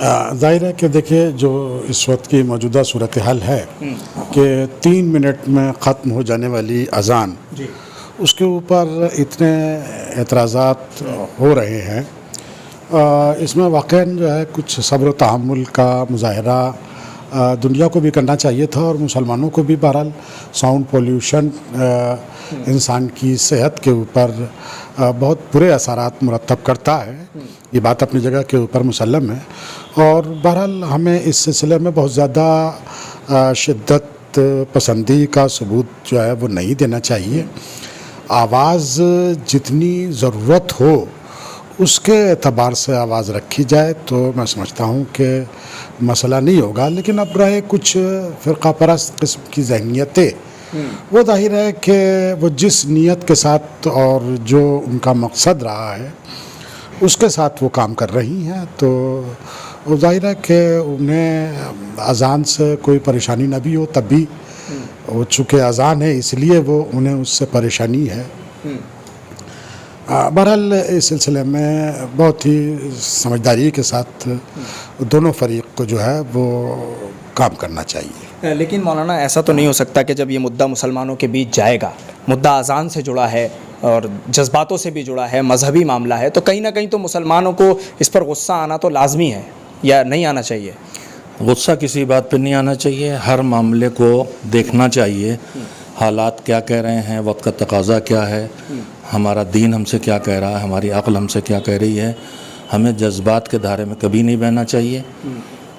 ظاہر ہے کہ دیکھیے جو اس وقت کی موجودہ صورتحال ہے کہ 3 منٹ میں ختم ہو جانے والی اذان اس کے اوپر اتنے اعتراضات ہو رہے ہیں، اس میں واقعاً جو ہے کچھ صبر و تحمل کا مظاہرہ دنیا کو بھی کرنا چاہیے تھا، اور مسلمانوں کو بھی بہرحال ساؤنڈ پولیوشن انسان کی صحت کے اوپر بہت برے اثرات مرتب کرتا ہے، یہ بات اپنی جگہ کے اوپر مسلم ہے، اور بہرحال ہمیں اس سلسلے میں بہت زیادہ شدت پسندی کا ثبوت جو ہے وہ نہیں دینا چاہیے۔ آواز جتنی ضرورت ہو اس کے اعتبار سے آواز رکھی جائے تو میں سمجھتا ہوں کہ مسئلہ نہیں ہوگا، لیکن اب رہے کچھ فرقہ پرست قسم کی ذہنیتیں، وہ ظاہر ہے کہ وہ جس نیت کے ساتھ اور جو ان کا مقصد رہا ہے اس کے ساتھ وہ کام کر رہی ہیں، تو وہ ظاہر ہے کہ انہیں اذان سے کوئی پریشانی نہ بھی ہو تب بھی وہ چونکہ اذان ہے اس لیے وہ انہیں اس سے پریشانی ہے۔ بہرحال اس سلسلے میں بہت ہی سمجھداری کے ساتھ دونوں فریق کو جو ہے وہ کام کرنا چاہیے۔ لیکن مولانا ایسا تو نہیں ہو سکتا کہ جب یہ مدعا مسلمانوں کے بیچ جائے گا، مدعا اذان سے جڑا ہے اور جذباتوں سے بھی جڑا ہے، مذہبی معاملہ ہے، تو کہیں نہ کہیں تو مسلمانوں کو اس پر غصہ آنا تو لازمی ہے یا نہیں آنا چاہیے؟ غصہ کسی بات پہ نہیں آنا چاہیے، ہر معاملے کو دیکھنا چاہیے، حالات کیا کہہ رہے ہیں، وقت کا تقاضا کیا ہے، ہمارا دین ہم سے کیا کہہ رہا ہے، ہماری عقل ہم سے کیا کہہ رہی ہے۔ ہمیں جذبات کے دھارے میں کبھی نہیں بہنا چاہیے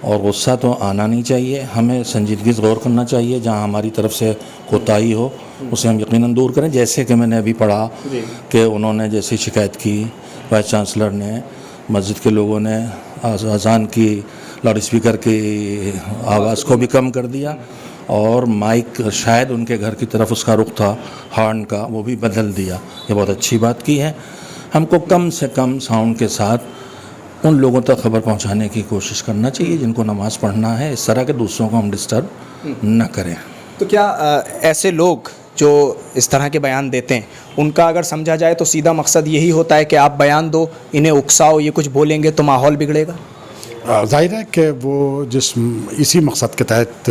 اور غصہ تو آنا نہیں چاہیے، ہمیں سنجیدگی سے غور کرنا چاہیے، جہاں ہماری طرف سے کوتاہی ہو اسے ہم یقیناً دور کریں، جیسے کہ میں نے ابھی پڑھا کہ انہوں نے جیسی شکایت کی، وائس چانسلر نے، مسجد کے لوگوں نے اذان کی لاؤڈ اسپیکر کی آواز کو بھی کم کر دیا، اور مائک شاید ان کے گھر کی طرف اس کا رخ تھا ہارن کا، وہ بھی بدل دیا، یہ بہت اچھی بات کی ہے۔ ہم کو کم سے کم ساؤنڈ کے ساتھ ان لوگوں تک خبر پہنچانے کی کوشش کرنا چاہیے جن کو نماز پڑھنا ہے، اس طرح کے دوسروں کو ہم ڈسٹرب نہ کریں۔ تو کیا ایسے لوگ جو اس طرح کے بیان دیتے ہیں ان کا اگر سمجھا جائے تو سیدھا مقصد یہی ہوتا ہے کہ آپ بیان دو، انہیں اکساؤ، یہ کچھ بولیں گے تو ماحول بگڑے گا؟ ظاہر ہے کہ وہ اسی مقصد کے تحت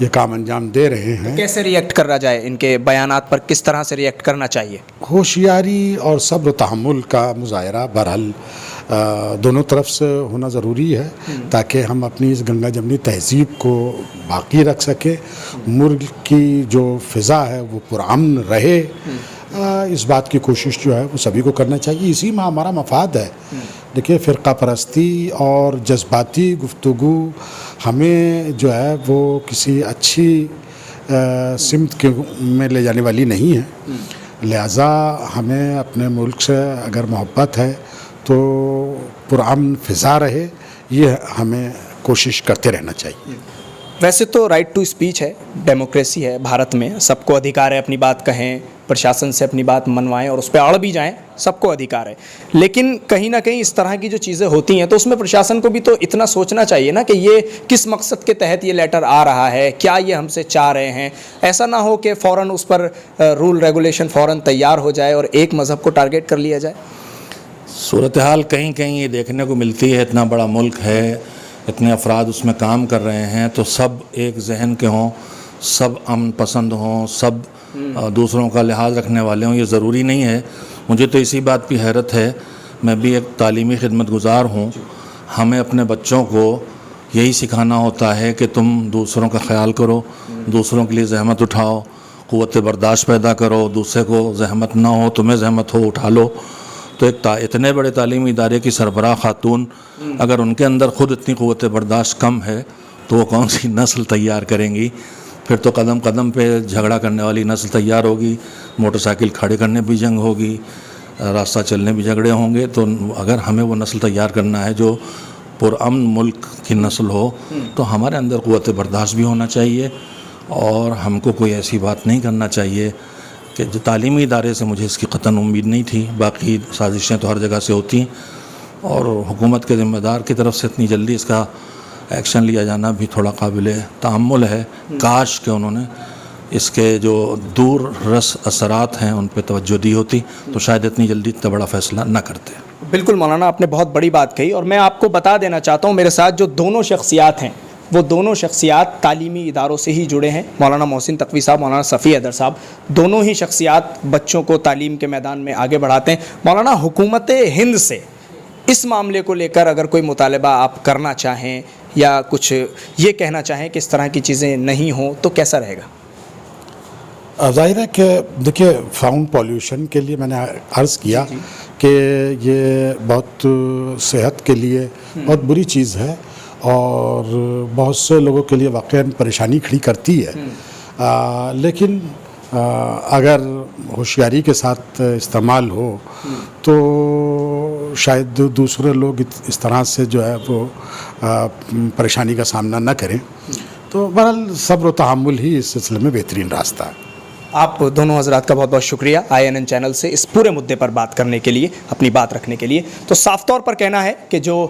یہ کام انجام دے رہے ہیں۔ کیسے ریئیکٹ کرنا جائے، ان کے بیانات پر کس طرح سے ریئیکٹ کرنا چاہیے؟ ہوشیاری اور صبر و تحمل کا مظاہرہ بہرحال دونوں طرف سے ہونا ضروری ہے تاکہ ہم اپنی اس گنگا جمنی تہذیب کو باقی رکھ سکیں، ملک کی جو فضا ہے وہ پرامن رہے، اس بات کی کوشش جو ہے وہ سبھی کو کرنا چاہیے، اسی میں ہمارا مفاد ہے۔ دیکھیے فرقہ پرستی اور جذباتی گفتگو ہمیں جو ہے وہ کسی اچھی سمت کے میں لے جانے والی نہیں ہے، لہٰذا ہمیں اپنے ملک سے اگر محبت ہے تو پرامن فضا رہے، یہ ہمیں کوشش کرتے رہنا چاہیے۔ ویسے تو رائٹ ٹو اسپیچ ہے، ڈیموکریسی ہے بھارت میں، سب کو ادھیکار ہے اپنی بات کہیں، پرشاسن سے اپنی بات منوائیں اور اس پہ اڑ بھی جائیں، سب کو ادھیکار ہے، لیکن کہیں نہ کہیں اس طرح کی جو چیزیں ہوتی ہیں تو اس میں پرشاسن کو بھی تو اتنا سوچنا چاہیے نا کہ یہ کس مقصد کے تحت یہ لیٹر آ رہا ہے، کیا یہ ہم سے چاہ رہے ہیں، ایسا نہ ہو کہ فوراً اس پر رول ریگولیشن فوراً تیار ہو جائے اور ایک مذہب کو ٹارگیٹ کر لیا جائے۔ صورتحال کہیں کہیں یہ دیکھنے کو ملتی ہے، اتنا بڑا ملک ہے، اتنے افراد اس میں کام کر رہے ہیں، تو سب ایک ذہن کے ہوں، سب امن پسند ہوں، سب دوسروں کا لحاظ رکھنے والے ہوں، یہ ضروری نہیں ہے۔ مجھے تو اسی بات کی حیرت ہے، میں بھی ایک تعلیمی خدمت گزار ہوں، ہمیں اپنے بچوں کو یہی سکھانا ہوتا ہے کہ تم دوسروں کا خیال کرو، دوسروں کے لیے زحمت اٹھاؤ، قوت برداشت پیدا کرو، دوسرے کو زحمت نہ ہو، تمہیں زحمت ہو اٹھا لو۔ تو ایک اتنے بڑے تعلیمی ادارے کی سربراہ خاتون اگر ان کے اندر خود اتنی قوت برداشت کم ہے تو وہ کون سی نسل تیار کریں گی؟ پھر تو قدم قدم پہ جھگڑا کرنے والی نسل تیار ہوگی، موٹر سائیکل کھڑے کرنے بھی جنگ ہوگی، راستہ چلنے بھی جھگڑے ہوں گے۔ تو اگر ہمیں وہ نسل تیار کرنا ہے جو پرامن ملک کی نسل ہو تو ہمارے اندر قوت برداشت بھی ہونا چاہیے، اور ہم کو کوئی ایسی بات نہیں کرنا چاہیے کہ جو تعلیمی ادارے سے مجھے اس کی قطعاً امید نہیں تھی، باقی سازشیں تو ہر جگہ سے ہوتی ہیں، اور حکومت کے ذمہ دار کی طرف سے اتنی جلدی اس کا ایکشن لیا جانا بھی تھوڑا قابل تأمل ہے۔ کاش کہ انہوں نے اس کے جو دور رس اثرات ہیں ان پہ توجہ دی ہوتی تو شاید اتنی جلدی اتنا بڑا فیصلہ نہ کرتے۔ بالکل مولانا, آپ نے بہت بڑی بات کہی, اور میں آپ کو بتا دینا چاہتا ہوں میرے ساتھ جو دونوں شخصیات ہیں وہ دونوں شخصیات تعلیمی اداروں سے ہی جڑے ہیں. مولانا محسن تقوی صاحب, مولانا صفی حیدر صاحب, دونوں ہی شخصیات بچوں کو تعلیم کے میدان میں آگے بڑھاتے ہیں. مولانا, حکومت ہند سے اس معاملے کو لے کر اگر کوئی مطالبہ آپ کرنا چاہیں یا کچھ یہ کہنا چاہیں کہ اس طرح کی چیزیں نہیں ہوں تو کیسا رہے گا؟ ظاہر ہے کہ دیکھیے ساؤنڈ پالیوشن کے لیے میں نے عرض کیا کہ یہ بہت صحت کے لیے بہت بری چیز ہے اور بہت سے لوگوں کے لیے واقعاً پریشانی کھڑی کرتی ہے, لیکن اگر ہوشیاری کے ساتھ استعمال ہو تو شاید دوسرے لوگ اس طرح سے جو ہے وہ پریشانی کا سامنا نہ کریں. تو بہرحال صبر و تحمل ہی اس سلسلے میں بہترین راستہ ہے. آپ دونوں حضرات کا بہت بہت شکریہ INN چینل سے اس پورے مدعے پر بات کرنے کے لیے, اپنی بات رکھنے کے لیے. تو صاف طور پر کہنا ہے کہ جو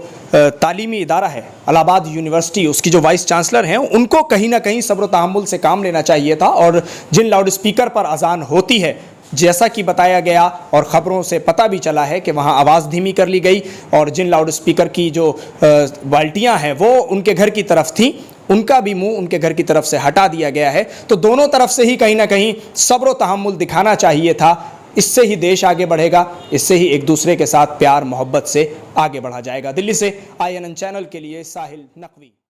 تعلیمی ادارہ ہے الہ آباد یونیورسٹی, اس کی جو وائس چانسلر ہیں ان کو کہیں نہ کہیں صبر و تحمل سے کام لینا چاہیے تھا, اور جن لاؤڈ اسپیکر پر اذان ہوتی ہے جیسا کہ بتایا گیا اور خبروں سے پتہ بھی چلا ہے کہ وہاں آواز دھیمی کر لی گئی, اور جن لاؤڈ اسپیکر کی جو بالٹیاں ہیں وہ ان کے گھر کی طرف تھیں, ان کا بھی منہ ان کے گھر کی طرف سے ہٹا دیا گیا ہے. تو دونوں طرف سے ہی کہیں نہ کہیں صبر و تحمل دکھانا چاہیے تھا. اس سے ہی دیش آگے بڑھے گا, اس سے ہی ایک دوسرے کے ساتھ پیار محبت سے آگے بڑھا جائے گا. دلی سے INN چینل کے لیے ساحل نقوی.